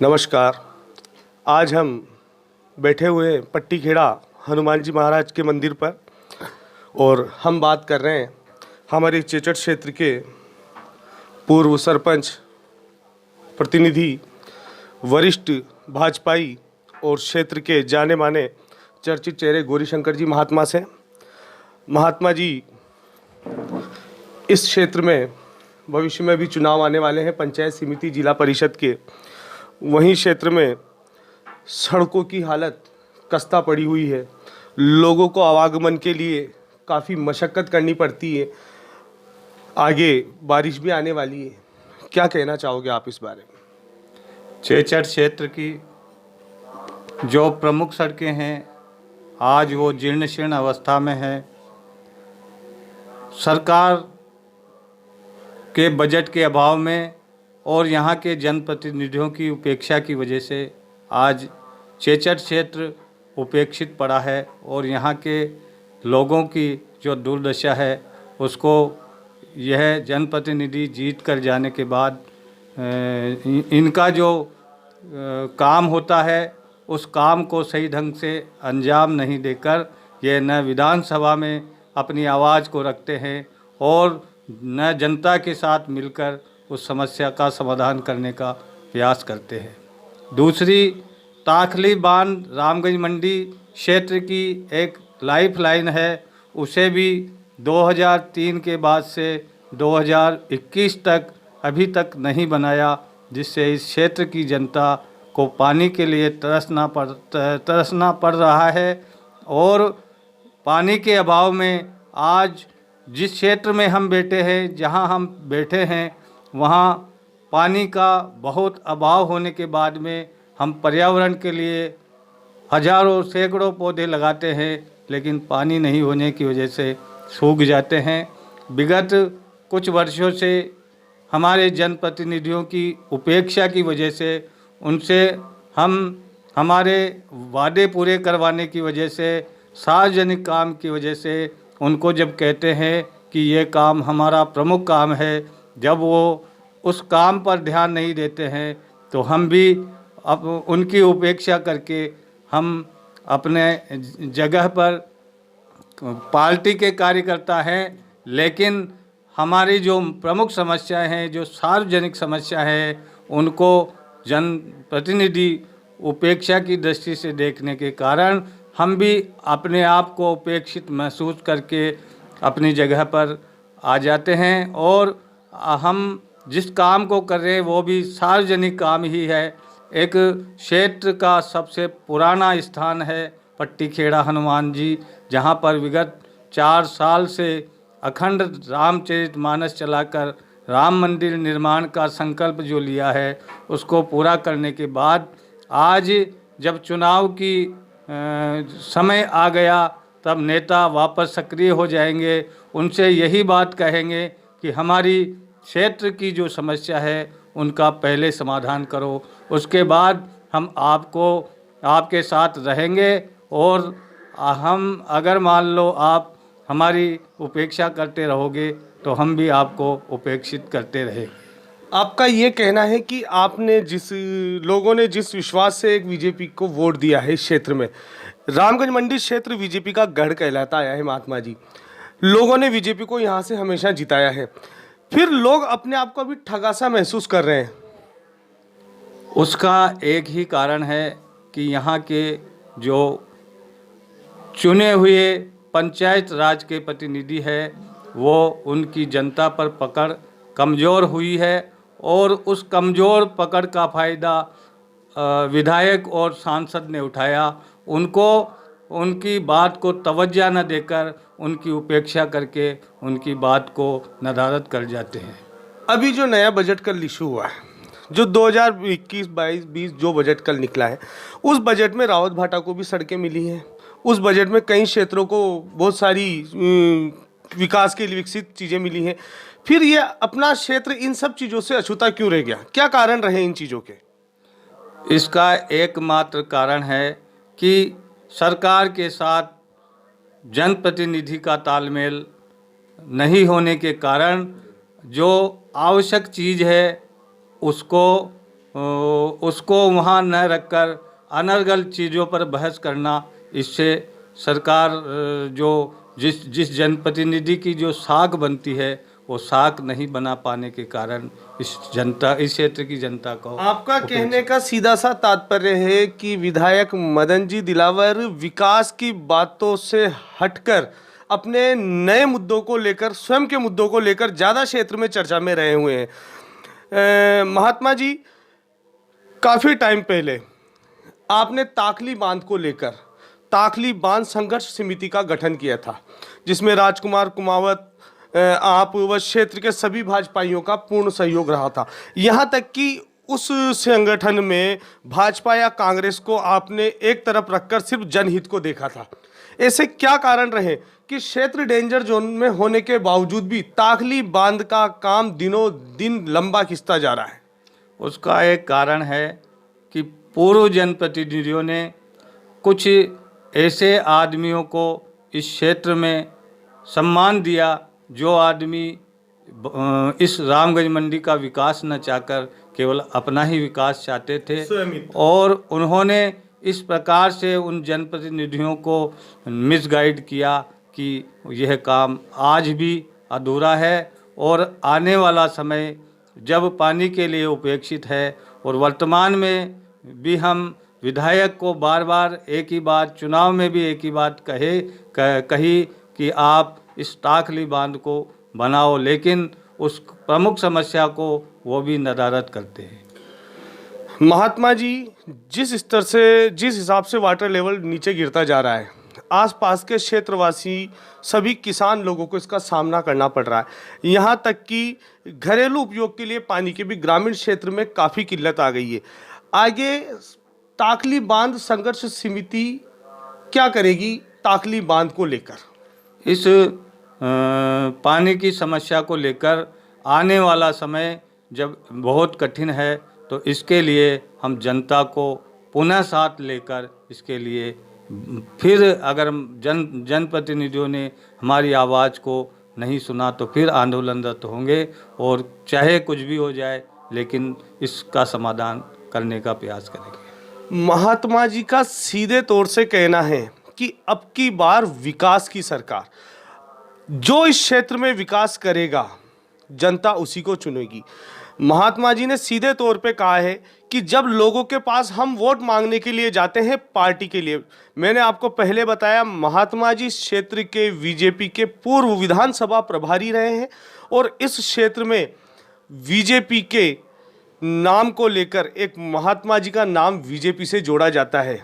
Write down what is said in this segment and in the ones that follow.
नमस्कार। आज हम बैठे हुए हैं पट्टी खेड़ा हनुमान जी महाराज के मंदिर पर और हम बात कर रहे हैं हमारे चेचट क्षेत्र के पूर्व सरपंच प्रतिनिधि वरिष्ठ भाजपाई और क्षेत्र के जाने माने चर्चित चेहरे गौरीशंकर जी महात्मा से। महात्मा जी इस क्षेत्र में भविष्य में भी चुनाव आने वाले हैं, पंचायत समिति जिला परिषद के। वहीं क्षेत्र में सड़कों की हालत खस्ता पड़ी हुई है, लोगों को आवागमन के लिए काफ़ी मशक्क़त करनी पड़ती है, आगे बारिश भी आने वाली है। क्या कहना चाहोगे आप इस बारे में? चेचट क्षेत्र की जो प्रमुख सड़कें हैं आज वो जीर्ण शीर्ण अवस्था में है। सरकार के बजट के अभाव में और यहाँ के जनप्रतिनिधियों की उपेक्षा की वजह से आज चेचट क्षेत्र उपेक्षित पड़ा है और यहाँ के लोगों की जो दुर्दशा है उसको यह जनप्रतिनिधि जीत कर जाने के बाद इनका जो काम होता है उस काम को सही ढंग से अंजाम नहीं देकर ये न विधानसभा में अपनी आवाज़ को रखते हैं और न जनता के साथ मिलकर उस समस्या का समाधान करने का प्रयास करते हैं। दूसरी, ताखली बांध रामगंज मंडी क्षेत्र की एक लाइफ लाइन है, उसे भी 2003 के बाद से 2021 तक अभी तक नहीं बनाया, जिससे इस क्षेत्र की जनता को पानी के लिए तरसना पड़ रहा है। और पानी के अभाव में आज जिस क्षेत्र में हम बैठे हैं, जहां हम बैठे हैं, वहां पानी का बहुत अभाव होने के बाद में हम पर्यावरण के लिए हजारों सैकड़ों पौधे लगाते हैं, लेकिन पानी नहीं होने की वजह से सूख जाते हैं। विगत कुछ वर्षों से हमारे जनप्रतिनिधियों की उपेक्षा की वजह से उनसे हम हमारे वादे पूरे करवाने की वजह से, सार्वजनिक काम की वजह से उनको जब कहते हैं कि ये काम हमारा प्रमुख काम है, जब वो उस काम पर ध्यान नहीं देते हैं तो हम भी अब उनकी उपेक्षा करके हम अपने जगह पर पार्टी के कार्यकर्ता हैं, लेकिन हमारी जो प्रमुख समस्याएं हैं, जो सार्वजनिक समस्या है, उनको जनप्रतिनिधि उपेक्षा की दृष्टि से देखने के कारण हम भी अपने आप को उपेक्षित महसूस करके अपनी जगह पर आ जाते हैं और हम जिस काम को कर रहे हैं वो भी सार्वजनिक काम ही है। एक क्षेत्र का सबसे पुराना स्थान है पट्टी खेड़ा हनुमान जी, जहाँ पर विगत 4 साल से अखंड रामचरितमानस चलाकर राम मंदिर निर्माण का संकल्प जो लिया है उसको पूरा करने के बाद आज जब चुनाव की समय आ गया तब नेता वापस सक्रिय हो जाएंगे, उनसे यही बात कहेंगे कि हमारी क्षेत्र की जो समस्या है उनका पहले समाधान करो, उसके बाद हम आपके साथ रहेंगे और हम अगर मान लो आप हमारी उपेक्षा करते रहोगे तो हम भी आपको उपेक्षित करते रहेंगे। आपका ये कहना है कि आपने लोगों ने जिस विश्वास से एक बीजेपी को वोट दिया है इस क्षेत्र में, रामगंज मंडी क्षेत्र बीजेपी का गढ़ कहलाता आया है महात्मा जी, लोगों ने बीजेपी को यहाँ से हमेशा जिताया है, फिर लोग अपने आप को अभी ठगा सा महसूस कर रहे हैं। उसका एक ही कारण है कि यहाँ के जो चुने हुए पंचायत राज के प्रतिनिधि है वो उनकी जनता पर पकड़ कमज़ोर हुई है और उस कमज़ोर पकड़ का फ़ायदा विधायक और सांसद ने उठाया। उनको उनकी बात को तवज्जो न देकर उनकी उपेक्षा करके उनकी बात को नदारद कर जाते हैं। अभी जो नया बजट कल इशू हुआ है, जो 2021-22-20 जो बजट कल निकला है, उस बजट में रावत भाटा को भी सड़कें मिली हैं। उस बजट में कई क्षेत्रों को बहुत सारी विकास के लिए विकसित चीज़ें मिली हैं। फिर ये अपना क्षेत्र इन सब चीज़ों से अछूता क्यों रह गया? क्या कारण रहे इन चीज़ों के? इसका एकमात्र कारण है कि सरकार के साथ जनप्रतिनिधि का तालमेल नहीं होने के कारण जो आवश्यक चीज़ है उसको उसको वहाँ न रखकर अनर्गल चीज़ों पर बहस करना, इससे सरकार जो जिस जनप्रतिनिधि की जो साख बनती है वो साख नहीं बना पाने के कारण इस क्षेत्र की जनता को आपका कहने का सीधा सा तात्पर्य है कि विधायक मदन जी दिलावर विकास की बातों से हटकर अपने नए मुद्दों को लेकर, स्वयं के मुद्दों को लेकर ज़्यादा क्षेत्र में चर्चा में रहे हुए हैं। महात्मा जी, काफ़ी टाइम पहले आपने ताकली बांध को लेकर ताकली बांध संघर्ष समिति का गठन किया था, जिसमें राजकुमार कुमावत, आप व क्षेत्र के सभी भाजपाइयों का पूर्ण सहयोग रहा था। यहाँ तक कि उस संगठन में भाजपा या कांग्रेस को आपने एक तरफ रखकर सिर्फ जनहित को देखा था। ऐसे क्या कारण रहे कि क्षेत्र डेंजर जोन में होने के बावजूद भी ताकली बांध का काम दिनों दिन लंबा खिंचता जा रहा है? उसका एक कारण है कि पूर्व जनप्रतिनिधियों ने कुछ ऐसे आदमियों को इस क्षेत्र में सम्मान दिया जो आदमी इस रामगंज मंडी का विकास न चाहकर केवल अपना ही विकास चाहते थे, और उन्होंने इस प्रकार से उन जनप्रतिनिधियों को मिसगाइड किया कि यह काम आज भी अधूरा है और आने वाला समय जब पानी के लिए उपेक्षित है। और वर्तमान में भी हम विधायक को बार बार एक ही बात, चुनाव में भी एक ही बात कही कि आप इस ताकली बांध को बनाओ, लेकिन उस प्रमुख समस्या को वो भी नदारद करते हैं। महात्मा जी, जिस स्तर से, जिस हिसाब से वाटर लेवल नीचे गिरता जा रहा है, आसपास के क्षेत्रवासी सभी किसान लोगों को इसका सामना करना पड़ रहा है। यहाँ तक कि घरेलू उपयोग के लिए पानी की भी ग्रामीण क्षेत्र में काफ़ी किल्लत आ गई है। आगे ताकली बांध संघर्ष समिति क्या करेगी ताकली बांध को लेकर? इस पानी की समस्या को लेकर आने वाला समय जब बहुत कठिन है, तो इसके लिए हम जनता को पुनः साथ लेकर इसके लिए फिर अगर जनप्रतिनिधियों ने हमारी आवाज़ को नहीं सुना तो फिर आंदोलनरत होंगे, और चाहे कुछ भी हो जाए लेकिन इसका समाधान करने का प्रयास करेंगे। महात्मा जी का सीधे तौर से कहना है कि अब की बार विकास की सरकार, जो इस क्षेत्र में विकास करेगा जनता उसी को चुनेगी। महात्मा जी ने सीधे तौर पे कहा है कि जब लोगों के पास हम वोट मांगने के लिए जाते हैं पार्टी के लिए, मैंने आपको पहले बताया महात्मा जी इस क्षेत्र के बीजेपी के पूर्व विधानसभा प्रभारी रहे हैं, और इस क्षेत्र में बीजेपी के नाम को लेकर एक महात्मा जी का नाम बीजेपी से जोड़ा जाता है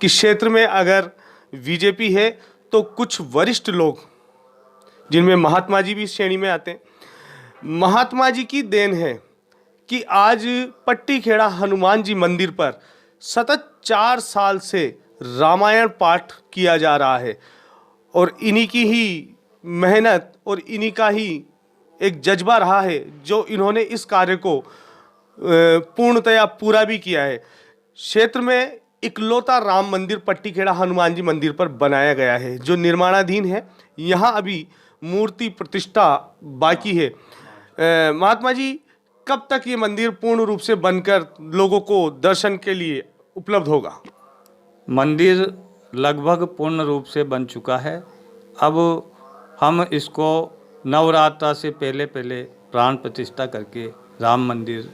कि क्षेत्र में अगर बीजेपी है तो कुछ वरिष्ठ लोग, जिनमें महात्मा जी भी इस श्रेणी में आते हैं, महात्मा जी की देन है कि आज पट्टी खेड़ा हनुमान जी मंदिर पर सतत 4 साल से रामायण पाठ किया जा रहा है, और इन्हीं की ही मेहनत और इन्हीं का ही एक जज्बा रहा है जो इन्होंने इस कार्य को पूर्णतया पूरा भी किया है। क्षेत्र में इकलौता राम मंदिर पट्टी खेड़ा हनुमान जी मंदिर पर बनाया गया है जो निर्माणाधीन है। यहाँ अभी मूर्ति प्रतिष्ठा बाकी है। महात्मा जी, कब तक ये मंदिर पूर्ण रूप से बनकर लोगों को दर्शन के लिए उपलब्ध होगा? मंदिर लगभग पूर्ण रूप से बन चुका है। अब हम इसको नवरात्रा से पहले प्राण प्रतिष्ठा करके राम मंदिर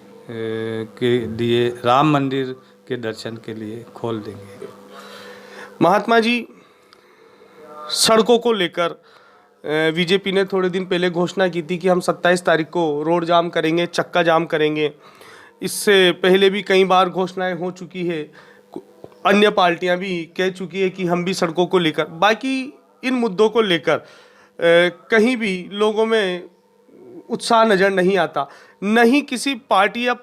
के दर्शन के लिए खोल देंगे। महात्मा जी, सड़कों को लेकर बीजेपी ने थोड़े दिन पहले घोषणा की थी कि हम 27 तारीख को रोड जाम करेंगे, चक्का जाम करेंगे। इससे पहले भी कई बार घोषणाएं हो चुकी है, अन्य पार्टियां भी कह चुकी है कि हम भी सड़कों को लेकर, बाकी इन मुद्दों को लेकर कहीं भी लोगों में उत्साह नज़र नहीं आता। नहीं किसी पार्टी या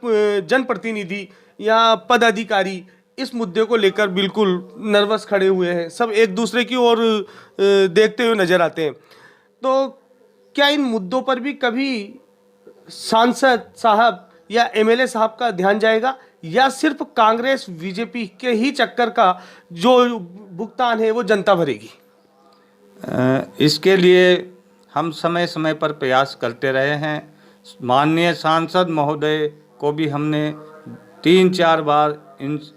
जनप्रतिनिधि या पदाधिकारी इस मुद्दे को लेकर बिल्कुल नर्वस खड़े हुए हैं, सब एक दूसरे की ओर देखते हुए नजर आते हैं। तो क्या इन मुद्दों पर भी कभी सांसद साहब या एमएलए साहब का ध्यान जाएगा, या सिर्फ कांग्रेस बीजेपी के ही चक्कर का जो भुगतान है वो जनता भरेगी? इसके लिए हम समय समय पर प्रयास करते रहे हैं। माननीय सांसद महोदय को भी हमने 3-4 बार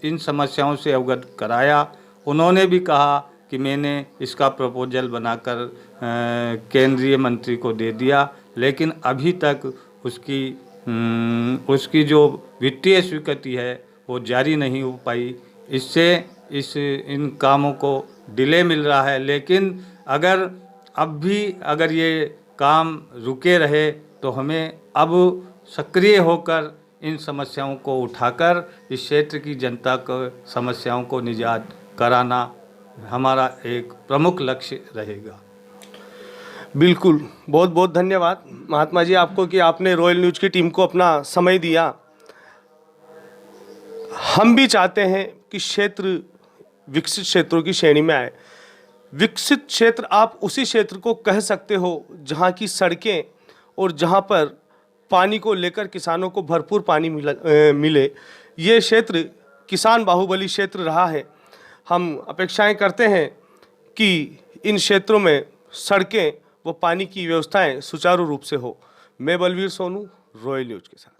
इन समस्याओं से अवगत कराया। उन्होंने भी कहा कि मैंने इसका प्रपोजल बनाकर केंद्रीय मंत्री को दे दिया, लेकिन अभी तक उसकी जो वित्तीय स्वीकृति है वो जारी नहीं हो पाई। इससे इन कामों को डिले मिल रहा है। लेकिन अगर ये काम रुके रहे तो हमें अब सक्रिय होकर इन समस्याओं को उठाकर इस क्षेत्र की जनता को समस्याओं को निजात कराना हमारा एक प्रमुख लक्ष्य रहेगा। बिल्कुल, बहुत बहुत धन्यवाद महात्मा जी आपको कि आपने रॉयल न्यूज़ की टीम को अपना समय दिया। हम भी चाहते हैं कि क्षेत्र विकसित क्षेत्रों की श्रेणी में आए। विकसित क्षेत्र आप उसी क्षेत्र को कह सकते हो जहाँ की सड़कें और जहाँ पर पानी को लेकर किसानों को भरपूर पानी मिले। ये क्षेत्र किसान बाहुबली क्षेत्र रहा है। हम अपेक्षाएं करते हैं कि इन क्षेत्रों में सड़कें व पानी की व्यवस्थाएं सुचारू रूप से हो। मैं बलवीर सोनू, रॉयल न्यूज़ के साथ।